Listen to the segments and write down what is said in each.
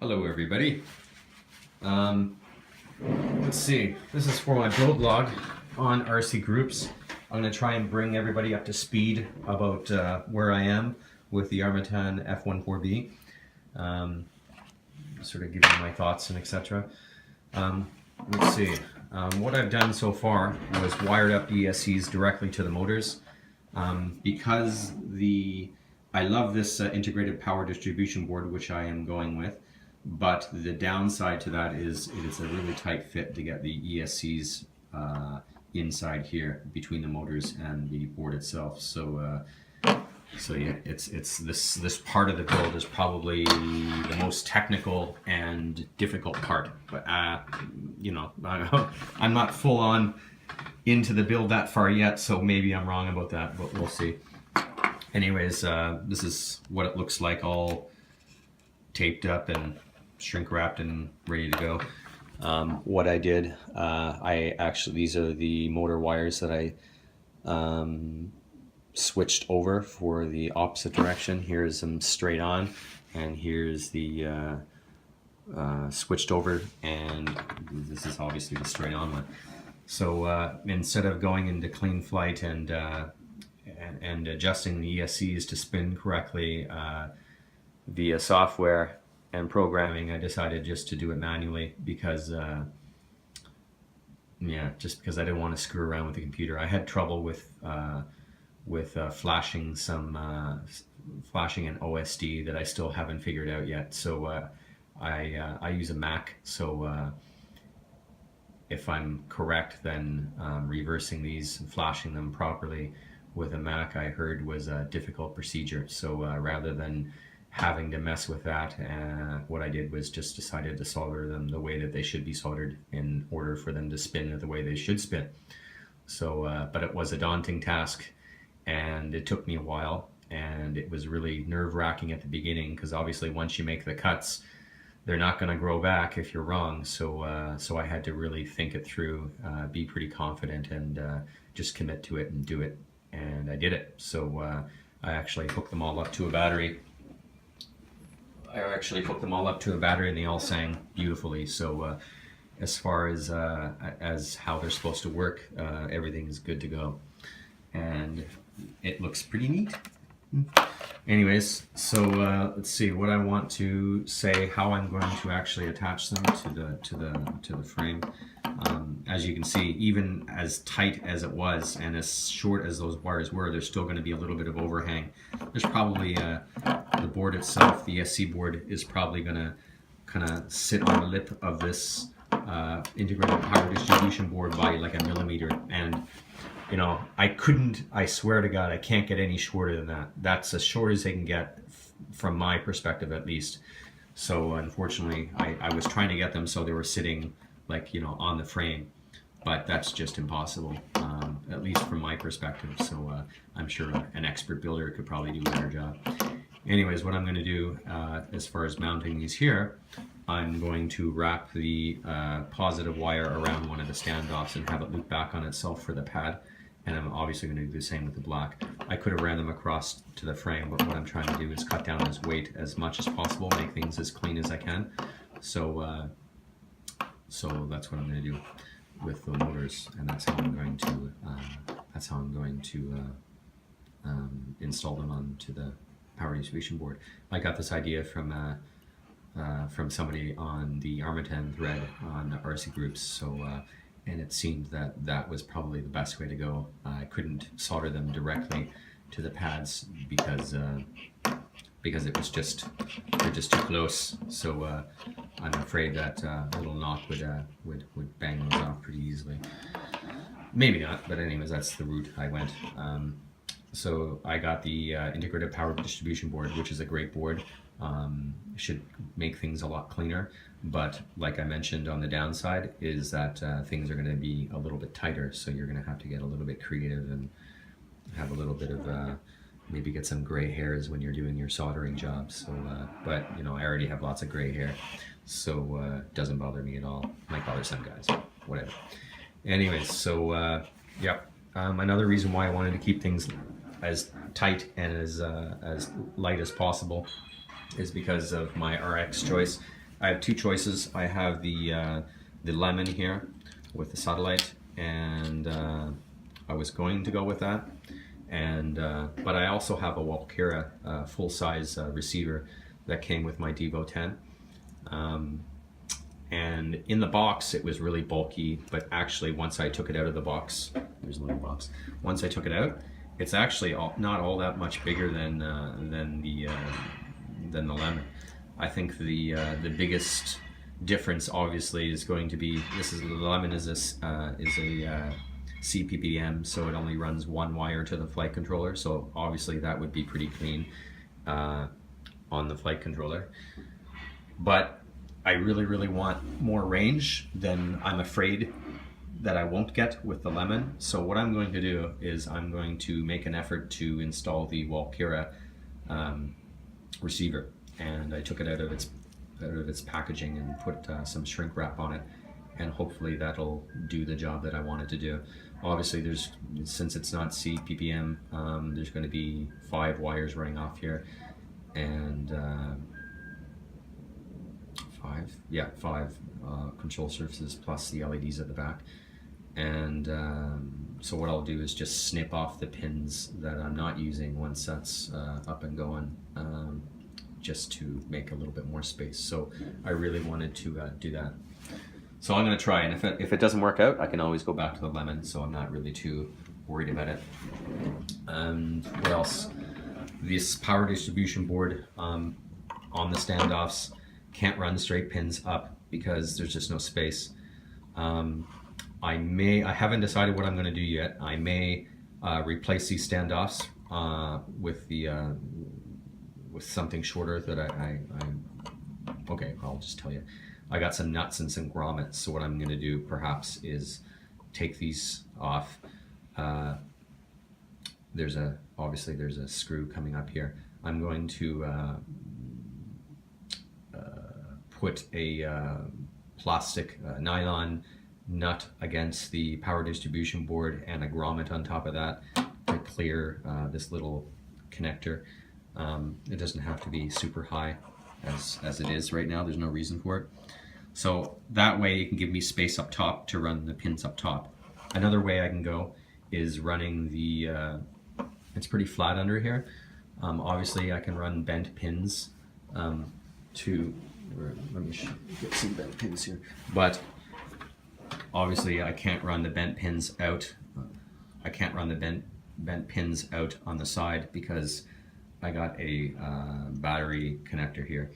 Hello everybody. Let's see, this is for my build log on RC groups. I'm going to try and bring everybody up to speed about where I am with the Armattan f1-4b. Sort of give you my thoughts and etc. Let's see, what I've done so far was wired up the ESCs directly to the motors. Because I love this integrated power distribution board, which I am going with, but the downside to that is it's a really tight fit to get the ESCs inside here between the motors and the board itself. So yeah, it's this part of the build is probably the most technical and difficult part. But you know, I'm not full on into the build that far yet, so maybe I'm wrong about that, but we'll see. Anyways, this is what it looks like, all taped up and shrink wrapped and ready to go. What I did, these are the motor wires that I switched over for the opposite direction. Here's them straight on, and here's the switched over, and this is obviously the straight on one. So instead of going into clean flight and adjusting the ESCs to spin correctly via software and programming, I decided just to do it manually because just because I didn't want to screw around with the computer. I had trouble with flashing an OSD that I still haven't figured out yet. So I use a Mac, so if I'm correct, then reversing these and flashing them properly with a Mac, I heard, was a difficult procedure. So rather than having to mess with that, what I did was just decided to solder them the way that they should be soldered in order for them to spin the way they should spin. So, but it was a daunting task, and it took me a while, and it was really nerve-wracking at the beginning, because obviously once you make the cuts, they're not going to grow back if you're wrong. So so I had to really think it through, be pretty confident, and just commit to it and do it. And I did it. So I actually hooked them all up to a battery. And they all sang beautifully. So as far as how they're supposed to work, everything is good to go. And it looks pretty neat. Anyways, so let's see what I want to say, how I'm going to actually attach them to the frame. As you can see, even as tight as it was and as short as those wires were, there's still going to be a little bit of overhang. There's probably the board itself, the SC board, is probably going to kind of sit on the lip of this integrated power distribution board by like 1 millimeter. And you know, I swear to God, I can't get any shorter than that. That's as short as they can get from my perspective, at least. So unfortunately, I was trying to get them so they were sitting, like, you know, on the frame, but that's just impossible, at least from my perspective. So I'm sure an expert builder could probably do a better job. Anyways, what I'm going to do as far as mounting these here, I'm going to wrap the positive wire around one of the standoffs and have it loop back on itself for the pad. And I'm obviously going to do the same with the black. I could have ran them across to the frame, but what I'm trying to do is cut down his weight as much as possible, make things as clean as I can. So so that's what I'm going to do with the motors, and that's how I'm going to install them onto the power distribution board. I got this idea from somebody on the Armattan thread on the RC groups, so and it seemed that that was probably the best way to go. I couldn't solder them directly to the pads because it was they're just too close. So I'm afraid that little knock would bang those off pretty easily. Maybe not, but anyways, that's the route I went. So I got the integrated power distribution board, which is a great board. Should make things a lot cleaner, but like I mentioned, on the downside is that things are going to be a little bit tighter, so you're going to have to get a little bit creative and have a little bit of maybe get some gray hairs when you're doing your soldering job. So but you know, I already have lots of gray hair, so it doesn't bother me at all. Might bother some guys, whatever. Anyways, so yeah, another reason why I wanted to keep things as tight and as light as possible is because of my RX choice. I have two choices. I have the lemon here with the satellite, and I was going to go with that. And but I also have a Walkera full-size receiver that came with my Devo 10. And in the box, it was really bulky, but actually once I took it out of the box, there's a little box. Once I took it out, it's actually not all that much bigger than the lemon. I think the biggest difference obviously is going to be the lemon is a CPPM, so it only runs one wire to the flight controller. So obviously that would be pretty clean on the flight controller. But I really want more range than I'm afraid that I won't get with the lemon. So what I'm going to do is I'm going to make an effort to install the Walkera receiver, and I took it out of its packaging and put some shrink wrap on it, and hopefully that'll do the job that I want it to do. Obviously, since it's not CPPM, there's going to be 5 wires running off here, and 5 control surfaces plus the LEDs at the back. And so what I'll do is just snip off the pins that I'm not using once that's up and going, just to make a little bit more space. So I really wanted to do that. So I'm going to try, and if it doesn't work out, I can always go back to the lemon, so I'm not really too worried about it. What else? This power distribution board on the standoffs can't run straight pins up because there's just no space. I haven't decided what I'm going to do yet. I may replace these standoffs with something shorter that okay, I'll just tell you. I got some nuts and some grommets, so what I'm going to do perhaps is take these off. Obviously there's a screw coming up here. I'm going to put a plastic nylon nut against the power distribution board and a grommet on top of that to clear this little connector. It doesn't have to be super high as it is right now. There's no reason for it. So that way it can give me space up top to run the pins up top. Another way I can go is running it's pretty flat under here. Obviously I can run bent pins let me get some bent pins here. But obviously I can't run the bent pins out. I can't run the bent pins out on the side because I got a battery connector here.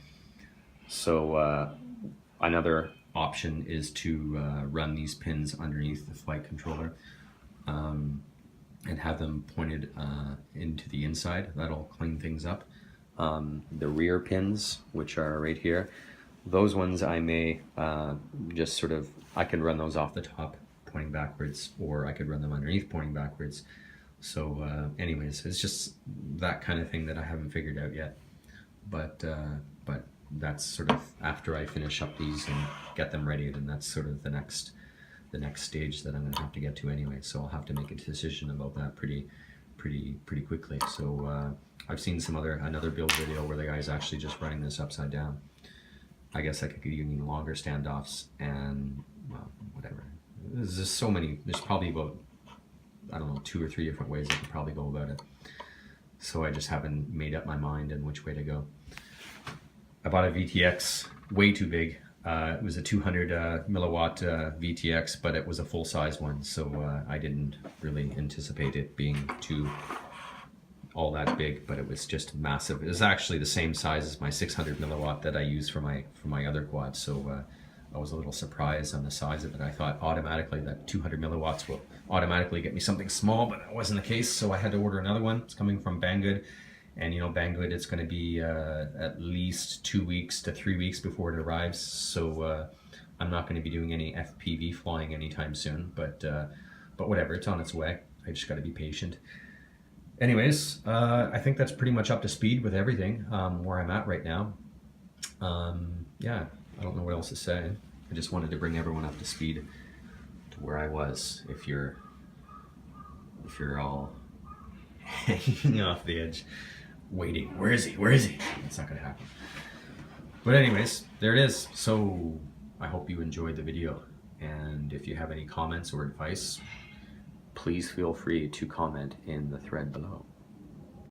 So another option is to run these pins underneath the flight controller and have them pointed into the inside. That'll clean things up. The rear pins, which are right here, those ones I may just I can run those off the top pointing backwards, or I could run them underneath pointing backwards. So anyways, it's just that kind of thing that I haven't figured out yet. But that's sort of after I finish up these and get them ready, and that's sort of the next stage that I'm going to have to get to anyway. So I'll have to make a decision about that pretty quickly. So I've seen another build video where the guy's actually just running this upside down. I guess I could get even longer standoffs, and well, whatever. There's just so many. There's probably about, I don't know, 2 or 3 different ways I could probably go about it. So I just haven't made up my mind on which way to go. I bought a VTX, way too big. It was a 200 milliwatt VTX, but it was a full-size one, so I didn't really anticipate it being all that big, but it was just massive. It was actually the same size as my 600 milliwatt that I use for my other quad, so I was a little surprised on the size of it. I thought automatically that 200 milliwatts will automatically get me something small, but that wasn't the case, so I had to order another one. It's coming from Banggood. And you know, Banggood, it's going to be at least 2 weeks to 3 weeks before it arrives. So I'm not going to be doing any FPV flying anytime soon. But whatever, it's on its way. I just got to be patient. Anyways, I think that's pretty much up to speed with everything where I'm at right now. Yeah, I don't know what else to say. I just wanted to bring everyone up to speed to where I was. If you're all hanging off the edge, waiting, where is he? It's not going to happen. But anyways, there it is. So I hope you enjoyed the video. And if you have any comments or advice, please feel free to comment in the thread below.